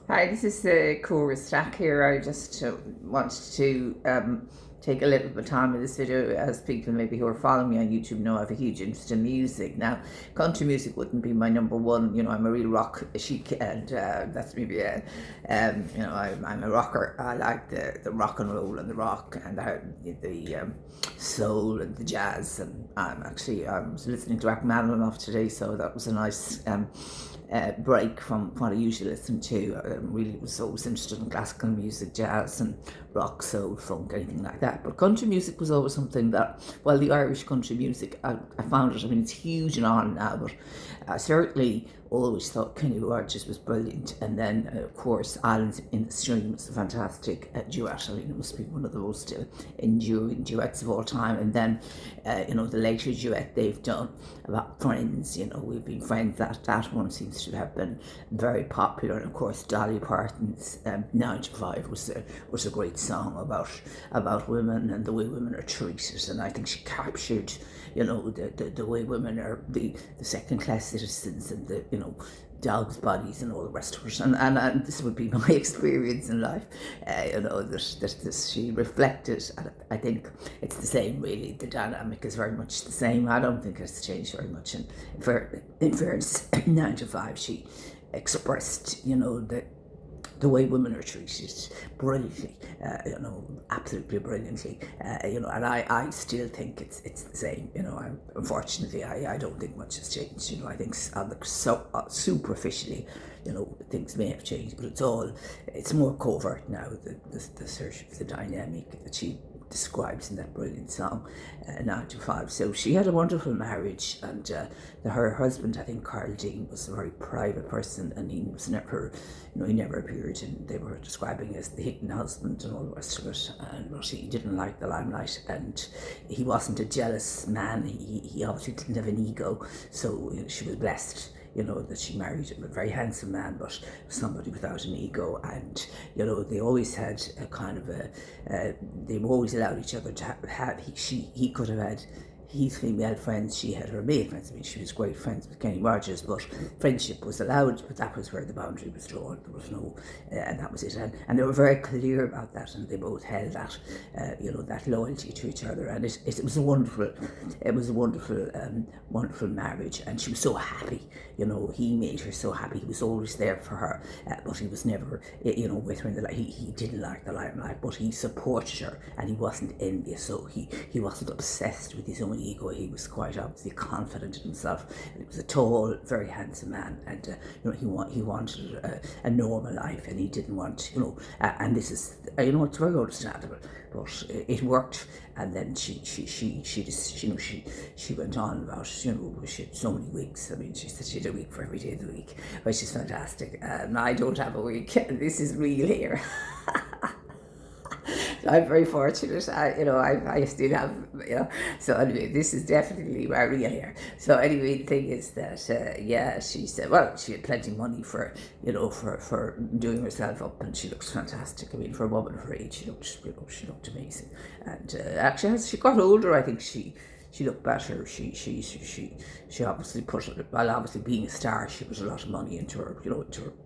Hi, this is the chorus track here. I just wanted to take a little bit of time in this video, as people maybe who are following me on YouTube know I have a huge interest in music. Now, country music wouldn't be my number one. I'm a real rock chic, and that's maybe I'm a rocker. I like the rock and roll and the rock and the soul and the jazz. And I was listening to Rachmaninoff today, so that was a nice break from what I usually listen to. I really was always interested in classical music, jazz and rock, soul, funk, anything like that. But country music was always something that, well, the Irish country music, I found it, I mean, it's huge and on now, but I certainly always thought Kenny Rogers was brilliant. And then, of course, Islands in the Stream was a fantastic duet. I mean, it must be one of the most enduring duets of all time. And then, the later duet they've done about friends, we've been friends, that one seems to have been very popular. And of course, Dolly Parton's 9 to 5 was a great song about women and the way women are treated. And I think she captured, the way women are the second class citizens and the, dogs' bodies and all the rest of it. And this would be my experience in life, that she reflected. And I think it's the same, really. The dynamic is very much the same. I don't think it's changed very much. And in fairness, 9 to 5, she expressed, the way women are treated brilliantly, absolutely brilliantly, and I still think it's the same. Unfortunately, I don't think much has changed. I think superficially, things may have changed, but it's more covert now. The search of the dynamic that she describes in that brilliant song, 9 to 5. So she had a wonderful marriage, and her husband, I think Carl Dean, was a very private person, and he was never, he never appeared, and they were describing as the hidden husband and all the rest of it. But he didn't like the limelight, and he wasn't a jealous man. He obviously didn't have an ego, so she was blessed, that she married a very handsome man, but somebody without an ego. And, they always had a kind of they always allowed each other to he could have had his female friends, she had her male friends. I mean, she was great friends with Kenny Rogers, but friendship was allowed, but that was where the boundary was drawn. There was no, and that was it. And they were very clear about that, and they both held that, that loyalty to each other. And it was a wonderful, wonderful marriage. And she was so happy. He made her so happy. He was always there for her, but he was never, with her in the light. He didn't like the limelight, but he supported her, and he wasn't envious. So he wasn't obsessed with his own ego. He was quite obviously confident in himself. And he was a tall, very handsome man, and he wanted a normal life, and he didn't want, and this is, it's very understandable, but it worked. And then she went on about, she had so many weeks. I mean, she said she had a week for every day of the week, which is fantastic. I don't have a week. This is real here. I'm very fortunate. I still have, So anyway, this is definitely my real hair. So anyway, the thing is that, she said, well, she had plenty of money for, for doing herself up, and she looks fantastic. I mean, for a woman of her age, she looked amazing. And actually, as she got older, I think she looked better. She obviously obviously being a star, she put a lot of money into her,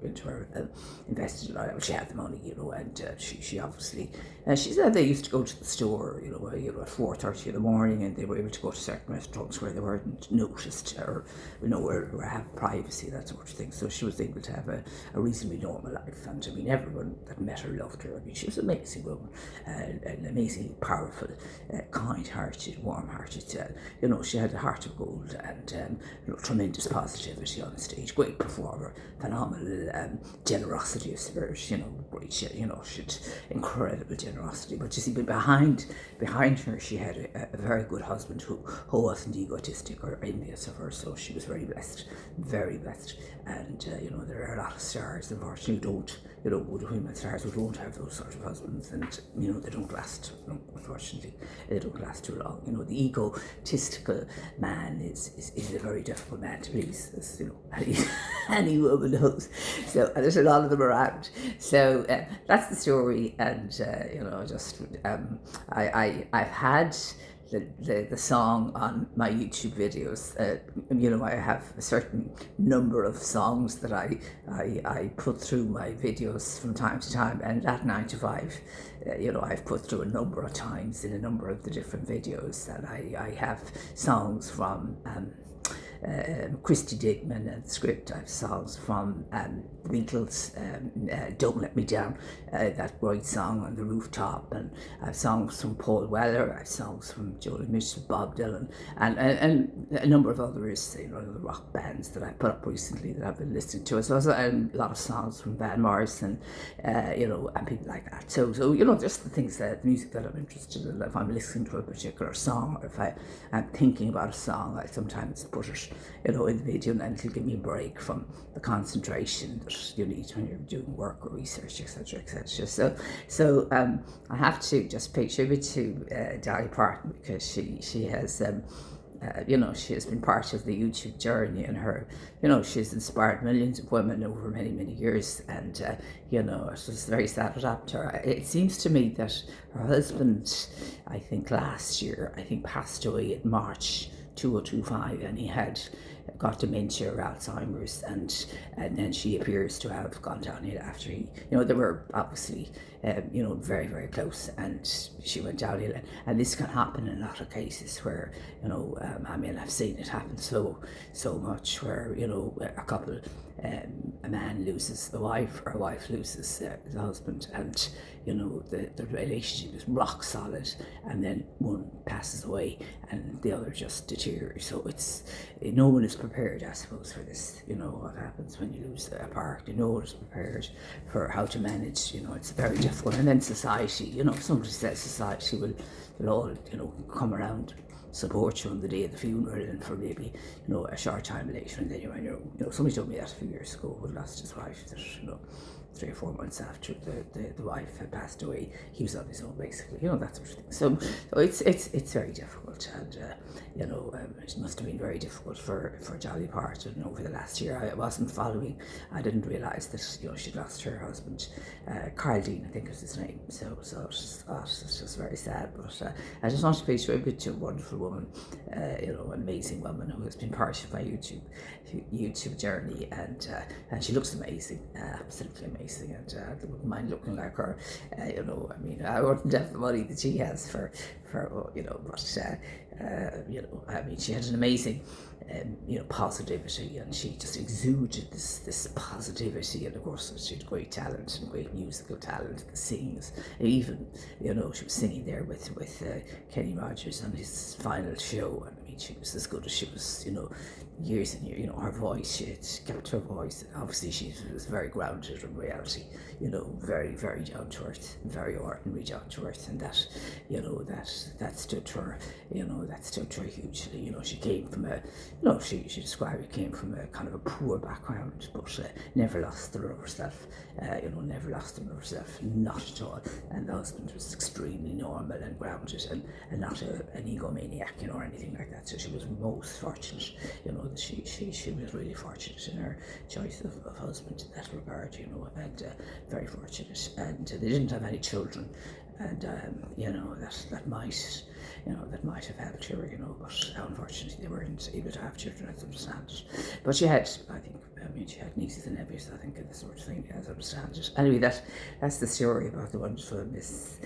into her invested. She had the money, and she obviously. She said they used to go to the store, at 4:30 in the morning, and they were able to go to certain restaurants where they weren't noticed, or where have privacy, that sort of thing. So she was able to have a reasonably normal life. And I mean, everyone that met her loved her. I mean, she was an amazing woman, an amazingly powerful, kind-hearted, warm-hearted. She had a heart of gold, and tremendous positivity on the stage. Great performer, phenomenal generosity of spirit. Great. She had incredible generosity. But you see, behind her, she had a very good husband who wasn't egotistic or envious of her. So she was very blessed, very blessed. And there are a lot of stars, unfortunately, women stars who don't have those sort of husbands, and they don't last. Unfortunately, they don't last too long. The egotistical man is a very difficult man to please, as any woman knows. So there's a lot of them around. So that's the story, and I've had the song on my YouTube videos. I have a certain number of songs that I put through my videos from time to time, and that 9 to 5, I've put through a number of times in a number of the different videos, and I have songs from Christy Digman and the script. I have songs from the Beatles, Don't Let Me Down, that great song on the rooftop, and I have songs from Paul Weller, I have songs from Joni Mitchell, Bob Dylan, and a number of others, the rock bands that I put up recently that I've been listening to. So a lot of songs from Van Morrison, and people like that. So just the things the music that I'm interested in. If I'm listening to a particular song, or if I'm thinking about a song, I sometimes put it in the video, and it'll give me a break from the concentration that you need when you're doing work or research, etc., etc. So I have to just pay tribute to Dolly Parton, because she has she has been part of the YouTube journey, and her, she's inspired millions of women over many, many years, and it's just very sad what happened to her. It seems to me that her husband, I think last year, passed away in March 2025, and he had got dementia or Alzheimer's, and then she appears to have gone downhill after he, they were obviously, very, very close, and she went downhill, and this can happen in a lot of cases where, I've seen it happen so much, where, a couple, a man loses a wife, or a wife loses the husband, and the relationship is rock solid, and then one passes away and the other just deteriorates. So no one is prepared, I suppose, for this. What happens when you lose a partner. No one is prepared for how to manage. It's very difficult. And then society. If somebody says society will all come around, support you on the day of the funeral, and for maybe a short time later, and then somebody told me that a few years ago, who lost his wife, that 3 or 4 months after the wife had passed away, he was on his own, basically, that sort of thing. So it's very difficult, and it must have been very difficult for Dolly Parton over the last year. I wasn't following. I didn't realise that she'd lost her husband, Carl Dean, I think was his name. So it's just very sad. But I just want to pay tribute to a wonderful woman, an amazing woman who has been part of my YouTube journey, and she looks amazing, absolutely amazing, and I wouldn't mind looking like her. I wouldn't have the money that she has for but she had an amazing positivity, and she just exuded this positivity, and of course she had great talent and great musical talent, the sings, even she was singing there with Kenny Rogers on his final show, and she was as good as she was years and years. Her voice, she had kept her voice. Obviously she was very grounded in reality, very, very down to earth, very ordinary down to earth, and that stood for that stood for hugely. She came from she described it, came from a kind of a poor background, but never lost the love of herself, never lost the love of herself, not at all. And the husband was extremely normal and grounded, and not an egomaniac, or anything like that. So she was most fortunate, that she was really fortunate in her choice of husband in that regard, and very fortunate. And they didn't have any children, and that might have helped her, but unfortunately they weren't able to have children, as I understand it. But she had, she had nieces and nephews, I think, and this sort of thing, as I understand it. Anyway, that's the story about the wonderful Miss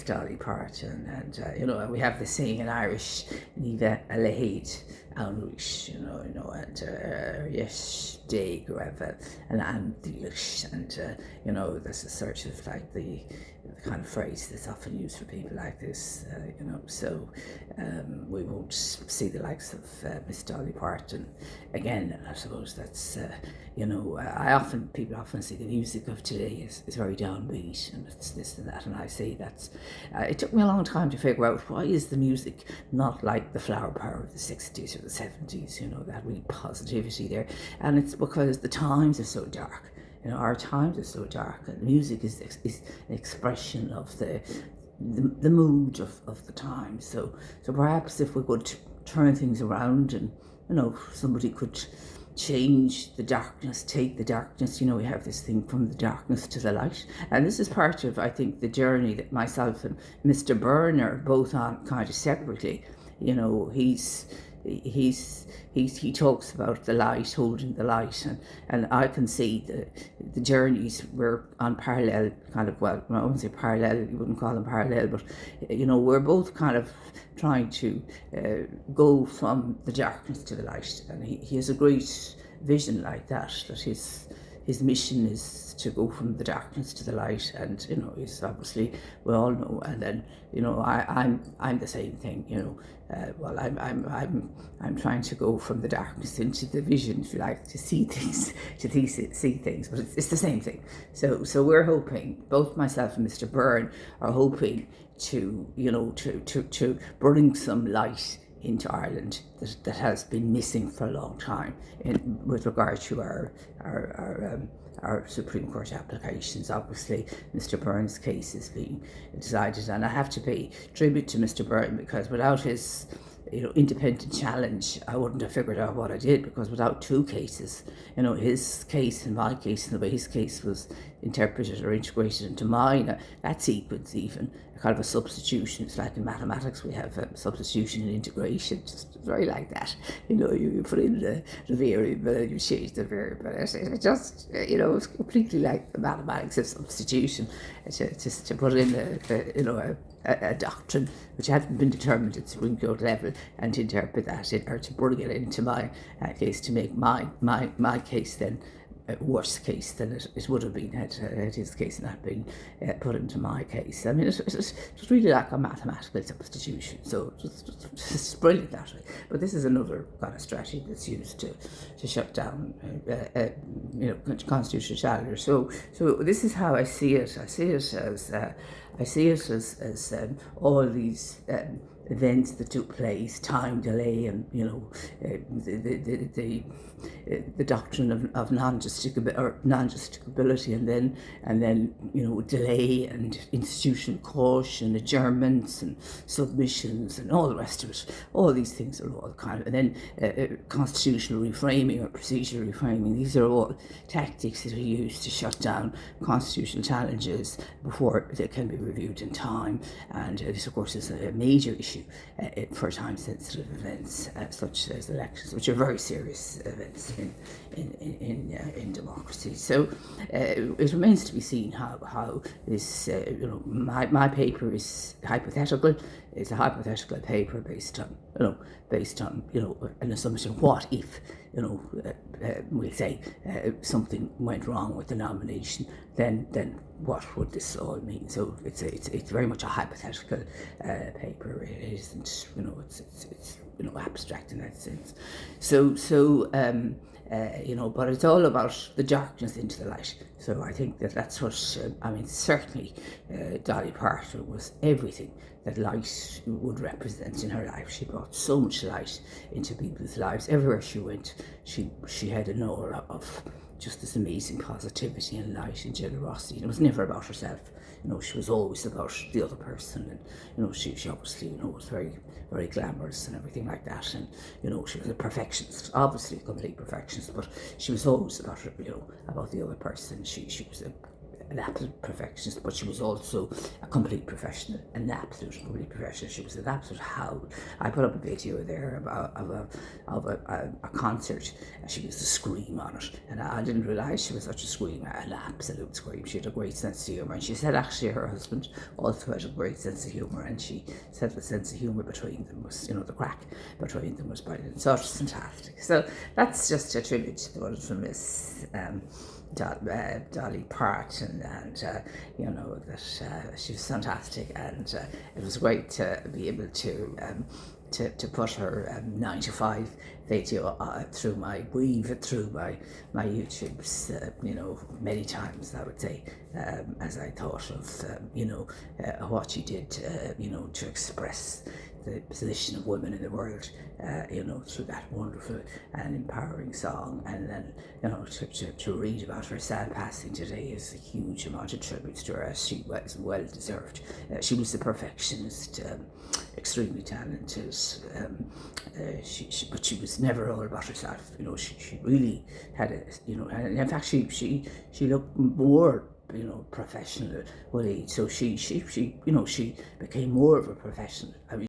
Dolly Parton, and we have the saying in Irish, Niva Alaheid Anwish, and yes, Day Grava and Andilish, and this is sort of like the kind of phrase that's often used for people like this, so we won't see the likes of Miss Dolly Parton again. I suppose that's people often say the music of today is very downbeat, and it's this and that, and I say that's it took me a long time to figure out, why is the music not like the flower power of the 60s or the 70s, that real positivity there. And it's because the times are so dark. Our times are so dark, and music is an expression of the mood of the time. So perhaps if we could turn things around, and somebody could change the darkness, take the darkness. You know, we have this thing from the darkness to the light. And this is part of, I think, the journey that myself and Mr. Byrne are both on kind of separately. You know, he talks about the light, holding the light, and I can see the journeys were on parallel kind of, well, I wouldn't say parallel, you wouldn't call them parallel, but you know, we're both kind of trying to go from the darkness to the light, and he has a great vision like that his mission is to go from the darkness to the light, and you know, he's obviously, we all know. And then, you know, I'm the same thing. You know, well, I'm trying to go from the darkness into the vision, if you like, to see things, see things. But it's the same thing. So we're hoping, both myself and Mr. Byrne are hoping to, you know, to bring some light into Ireland that has been missing for a long time with regard to our Supreme Court applications. Obviously, Mr. Byrne's case is being decided, and I have to pay tribute to Mr. Byrne, because without his, you know, independent challenge, I wouldn't have figured out what I did, because without two cases, you know, his case and my case, and the way his case was interpreted or integrated into mine, that sequence even, kind of a substitution. It's like in mathematics, we have substitution and integration, just very like that. You know, you put in the variable and you change the variable. It just, you know, it's completely like the mathematics of substitution. Just to put in you know, a doctrine which hadn't been determined at Supreme Court level, and to interpret that or to bring it into my case, to make my case then worse case than it would have been had his case not been put into my case. I mean, it was really like a mathematical substitution. So it's brilliant that way. But this is another kind of strategy that's used to shut down, you know, constitutional challengers. So this is how I see it. I see it as all these events that took place, time delay, and you know, the doctrine of non-justicability, and then you know, delay and institutional caution, adjournments and submissions and all the rest of it. All these things are all kind of, and then constitutional reframing or procedural reframing. These are all tactics that are used to shut down constitutional challenges before they can be reviewed in time. And this, of course, is a major issue for time-sensitive events such as elections, which are very serious events in democracy. So it remains to be seen how this, you know, my paper is hypothetical. It's a hypothetical paper based on you know, an assumption. What if, you know, we'll say something went wrong with the nomination, then what would this all mean? So it's very much a hypothetical paper. It isn't, you know, it's you know, abstract in that sense. So you know, but it's all about the darkness into the light. So I think that's what, I mean, certainly Dolly Parton was everything that light would represent in her life. She brought so much light into people's lives. Everywhere she went, she had an aura of just this amazing positivity and light and generosity. And it was never about herself. You know, she was always about the other person. And, you know, she obviously, you know, was very, very glamorous and everything like that. And, you know, she was a perfectionist, obviously a complete perfectionist, but she was always about, you know, about the other person. She was an absolute perfectionist, but she was also a complete professional, an absolute complete professional. She was an absolute howl. I put up a video there of a concert, and she used to scream on it, and I didn't realise she was such a screamer, an absolute scream. She had a great sense of humour, and she said actually her husband also had a great sense of humour, and she said the sense of humour between them was, you know, the crack between them was brilliant. So it was fantastic. So that's just a tribute to the wonderful Miss Dolly Parton, and you know, that she was fantastic, and it was great to be able to put her 9 to 5 video through my YouTube's, you know, many times, I would say, as I thought of, you know, what she did, you know, to express the position of women in the world, you know, through that wonderful and empowering song. And then, you know, to read about her sad passing today is a huge amount of tribute to her, as she was well deserved. She was a perfectionist, extremely talented, but she was was never all about herself. You know, she really had a, you know, and in fact she looked more, you know, professional with age. So she you know, she became more of a professional. I mean,